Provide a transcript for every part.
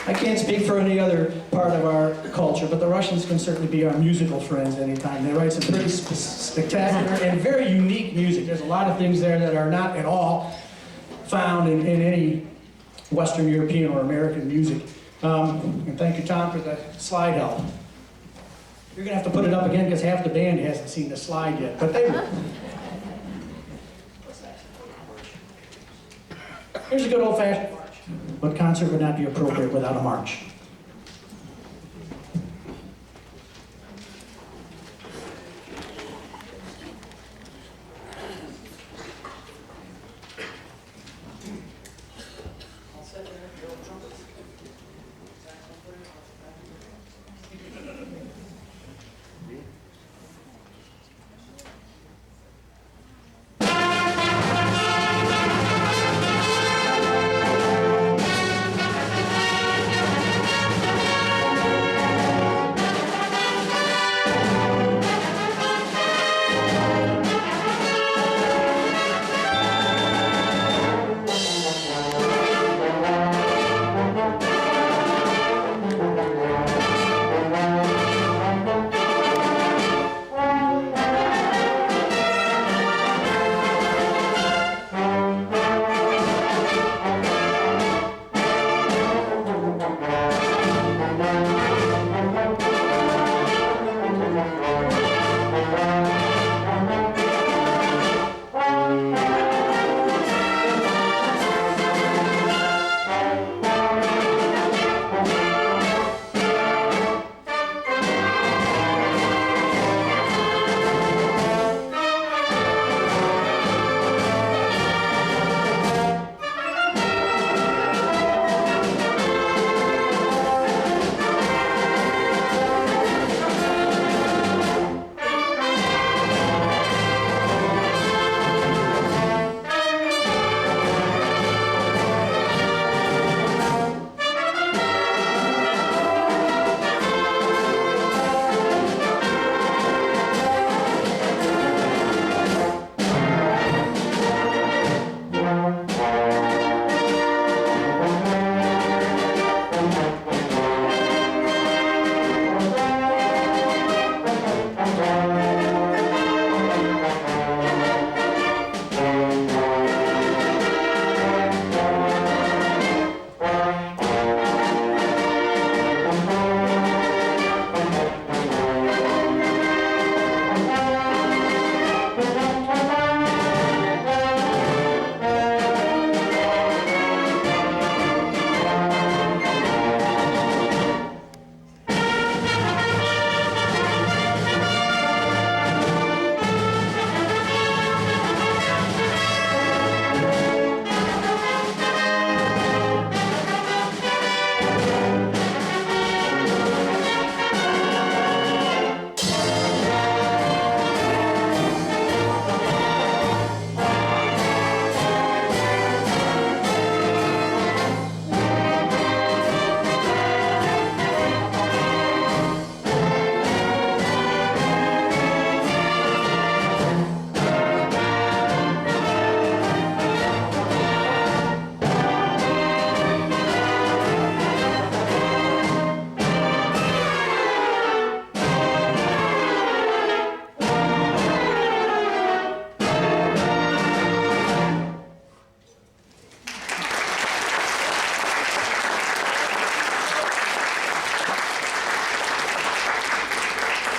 I can't speak for any other part of our culture, but the Russians can certainly be our musical friends anytime. They write some pretty spectacular and very unique music. There's a lot of things there that are not at all found in any Western European or American music. And thank you, Tom, for the slide help. You're going to have to put it up again because half the band hasn't seen the slide yet, but they will. Here's a good old-fashioned march. What concert would not be appropriate without a march?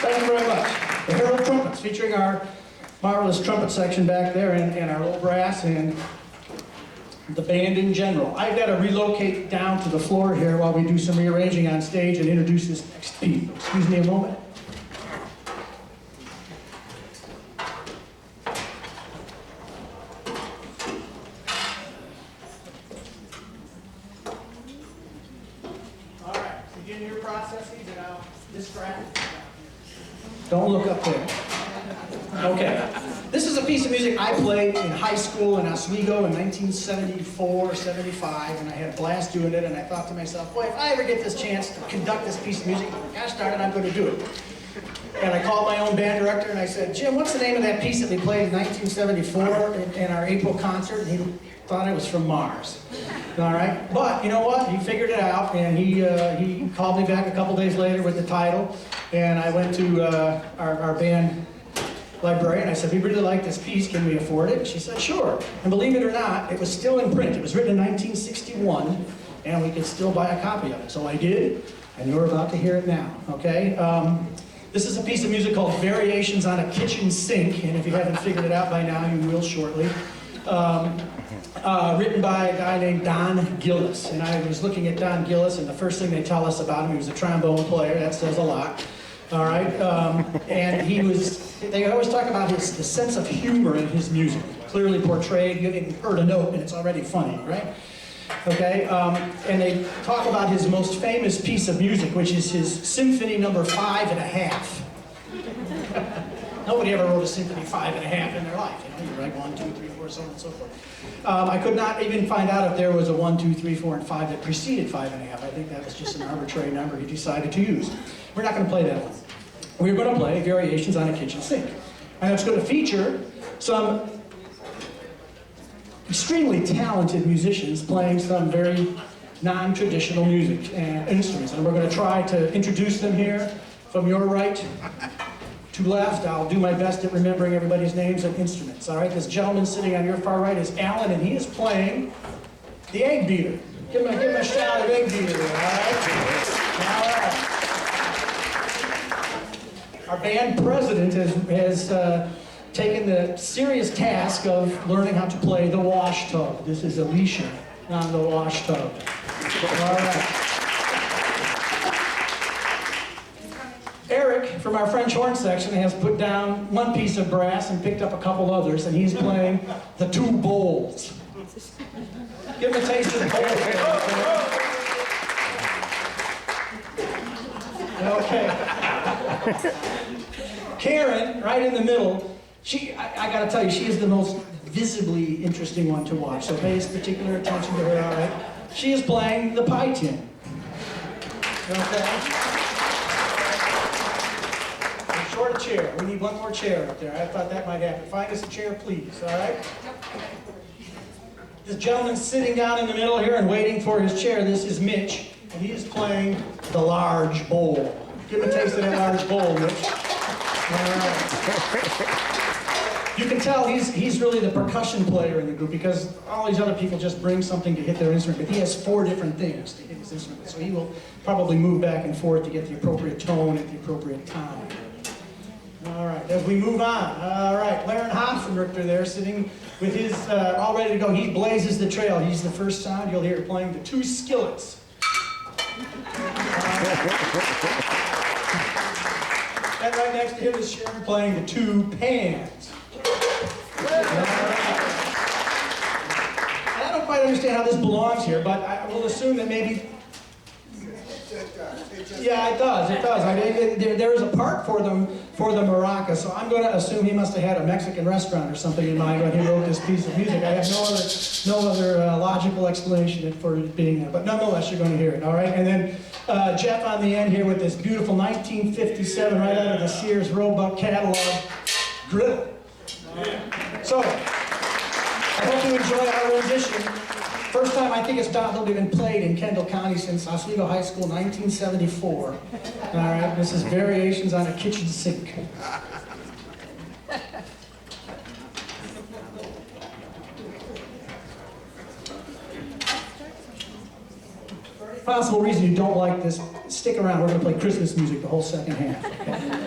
Thank you very much. The Herald Trumpets, featuring our marvelous trumpet section back there and our little brass and the band in general. I've got to relocate down to the floor here while we do some rearranging on stage and introduce this next piece. Excuse me a moment. All right, begin your processes and I'll distract. Don't look up there. Okay. This is a piece of music I played in high school in Oswego in 1974, 75, and I had a blast doing it, and I thought to myself, boy, if I ever get this chance to conduct this piece of music, gosh darn it, I'm going to do it. And I called my own band director and I said, Jim, what's the name of that piece that we played in 1974 in our April concert? And he thought it was from Mars. All right, but you know what? He figured it out, and he called me back a couple days later with the title, and I went to our band librarian. I said, we really like this piece. Can we afford it? She said, sure. And believe it or not, it was still in print. It was written in 1961, and we could still buy a copy of it. So I did, and you're about to hear it now. Okay. This is a piece of music called Variations on a Kitchen Sink, and if you haven't figured it out by now, you will shortly. Written by a guy named Don Gillis, and I was looking at Don Gillis, and the first thing they tell us about him, he was a trombone player. That says a lot. All right, and they always talk about the sense of humor in his music, clearly portrayed. You haven't heard a note, and it's already funny, right? Okay, and they talk about his most famous piece of music, which is his Symphony number 5½. Nobody ever wrote a Symphony 5½ in their life. You know, you write 1, 2, 3, 4, so on and so forth. I could not even find out if there was a 1, 2, 3, 4, and 5 that preceded 5½. I think that was just an arbitrary number he decided to use. We're not going to play that one. We're going to play Variations on a Kitchen Sink. And it's going to feature some extremely talented musicians playing some very non-traditional music and instruments. And we're going to try to introduce them here from your right to left. I'll do my best at remembering everybody's names and instruments. All right, this gentleman sitting on your far right is Alan, and he is playing the egg beater. Give him a shout of egg beater. All right. Our band president has taken the serious task of learning how to play the wash tub. This is Alicia on the wash tub. All right. Eric, from our French horn section, has put down one piece of brass and picked up a couple others, and he's playing the 2 bowls. Give him a taste of the bowls. Okay. Karen, right in the middle, I gotta tell you, she is the most visibly interesting one to watch, so pay particular attention to her, all right? She is playing the pie tin. Okay? Short a chair. We need one more chair up there. I thought that might happen. Find us a chair, please, all right? This gentleman sitting down in the middle here and waiting for his chair, this is Mitch, and he is playing the large bowl. Give him a taste of that large bowl, Mitch. All right. You can tell he's really the percussion player in the group, because all these other people just bring something to hit their instrument, but he has 4 different things to hit his instrument, so he will probably move back and forth to get the appropriate tone at the appropriate time. All right, as we move on, all right, Laren Hofenrichter there sitting with his, all ready to go. He blazes the trail. He's the first sound you'll hear playing the 2 skillets. And right next to him is Sharon playing the 2 pans. I don't quite understand how this belongs here, but I will assume that maybe... Yeah, it does. I mean, there is a part for the maraca, so I'm going to assume he must have had a Mexican restaurant or something in mind when he wrote this piece of music. I have no other logical explanation for it being there, but nonetheless, you're going to hear it, all right? And then Jeff on the end here with this beautiful 1957, right out of the Sears Roebuck catalog, griddle. So, I hope you enjoy our rendition. First time I think it's probably been played in Kendall County since Oswego High School, 1974. All right, this is Variations on a Kitchen Sink. For any possible reason you don't like this, stick around. We're going to play Christmas music the whole second half. Okay?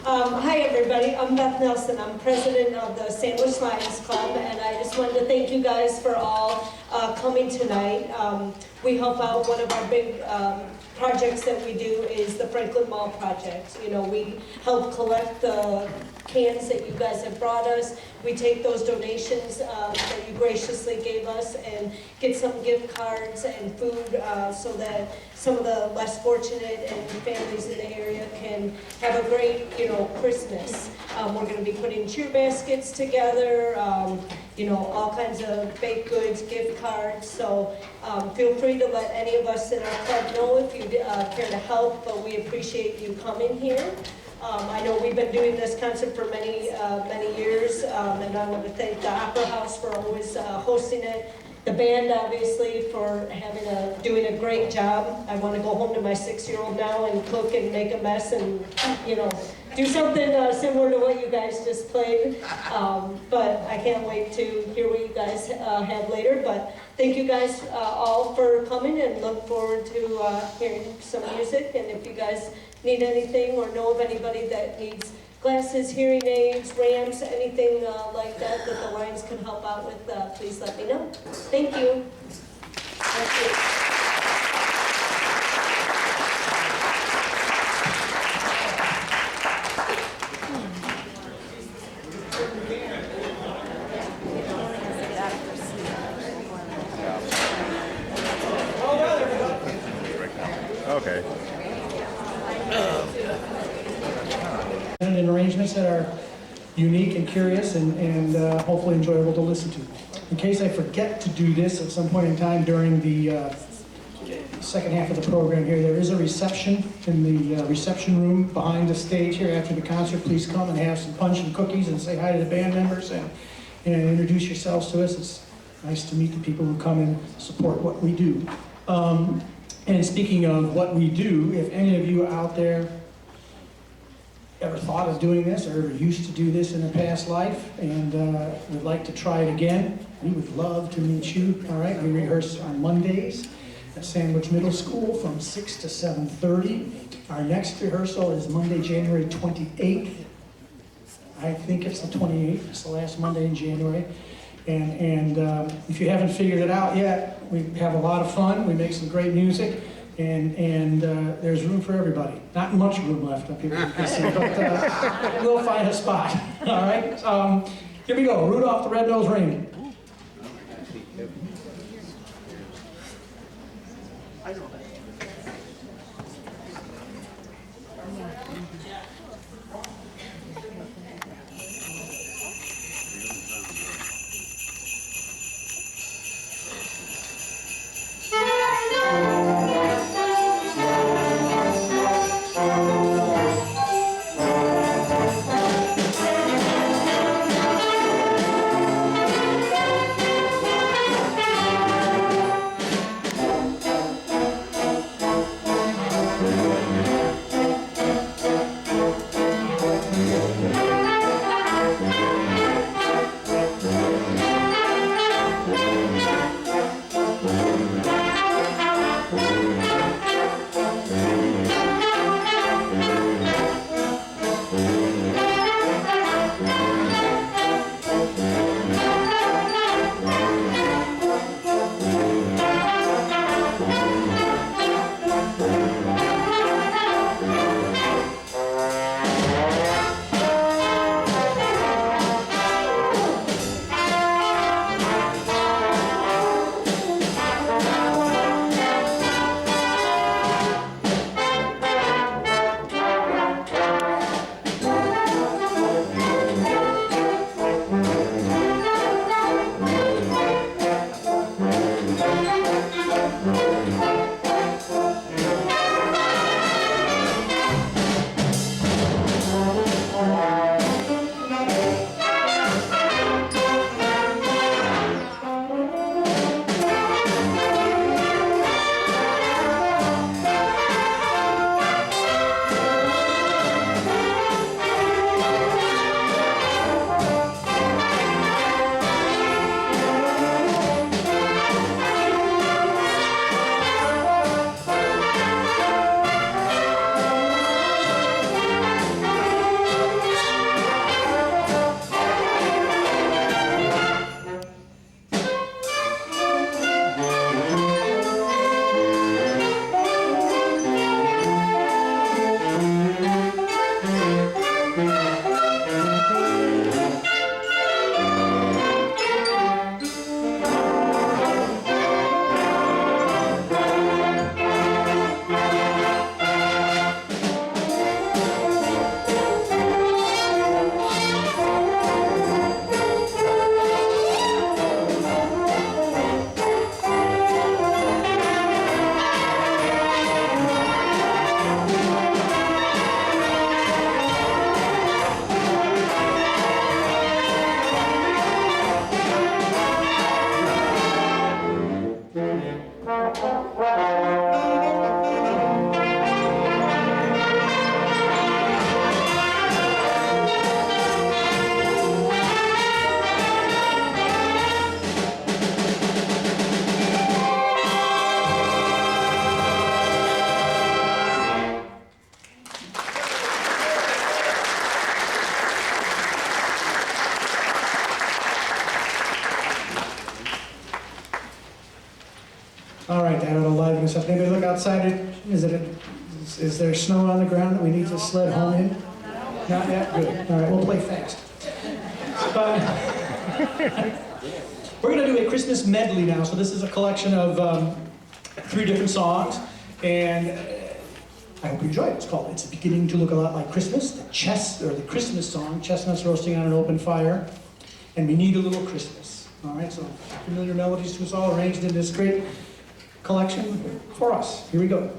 Hi everybody, I'm Beth Nelson. I'm president of the Sandwich Lions Club, and I just wanted to thank you guys for all coming tonight. We help out. One of our big projects that we do is the Franklin Mall project. You know, we help collect the cans that you guys have brought us. We take those donations that you graciously gave us and get some gift cards and food so that some of the less fortunate and families in the area can have a great, Christmas. We're going to be putting cheer baskets together, all kinds of baked goods, gift cards. So feel free to let any of us in our club know if you care to help, but we appreciate you coming here. I know we've been doing this concert for many years, and I want to thank the Opera House for always hosting it. The band, obviously, for doing a great job. I want to go home to my 6-year-old now and cook and make a mess and, do something similar to what you guys just played. But I can't wait to hear what you guys have later. But thank you guys all for coming, and look forward to hearing some music. And if you guys need anything or know of anybody that needs glasses, hearing aids, ramps, anything like that the Lions can help out with, please let me know. Thank you. Thank you. Okay. And arrangements that are unique and curious and hopefully enjoyable to listen to. In case I forget to do this at some point in time during the second half of the program here, there is a reception in the reception room behind the stage here after the concert. Please come and have some punch and cookies and say hi to the band members and introduce yourselves to us. It's nice to meet the people who come and support what we do. And speaking of what we do, if any of you out there ever thought of doing this or ever used to do this in a past life and would like to try it again, we would love to meet you. All right, we rehearse on Mondays at Sandwich Middle School from 6 to 7:30. Our next rehearsal is Monday, January 28th. I think it's the 28th. It's the last Monday in January. And if you haven't figured it out yet, we have a lot of fun. We make some great music. And there's room for everybody. Not much room left up here, but we'll find a spot. All right? Here we go. Rudolph the Red-Nosed Reindeer. All right, that ought to liven us up. Anybody look outside? Is there snow on the ground that we need to sled home in? Not yet? Good. All right, we'll play fast. We're going to do a Christmas medley now. So this is a collection of 3 different songs. And I hope you enjoy it. It's beginning to look a lot like Christmas, the Christmas song, chestnuts roasting on an open fire, and we need a little Christmas. All right, so familiar melodies to us all arranged in this great collection for us. Here we go.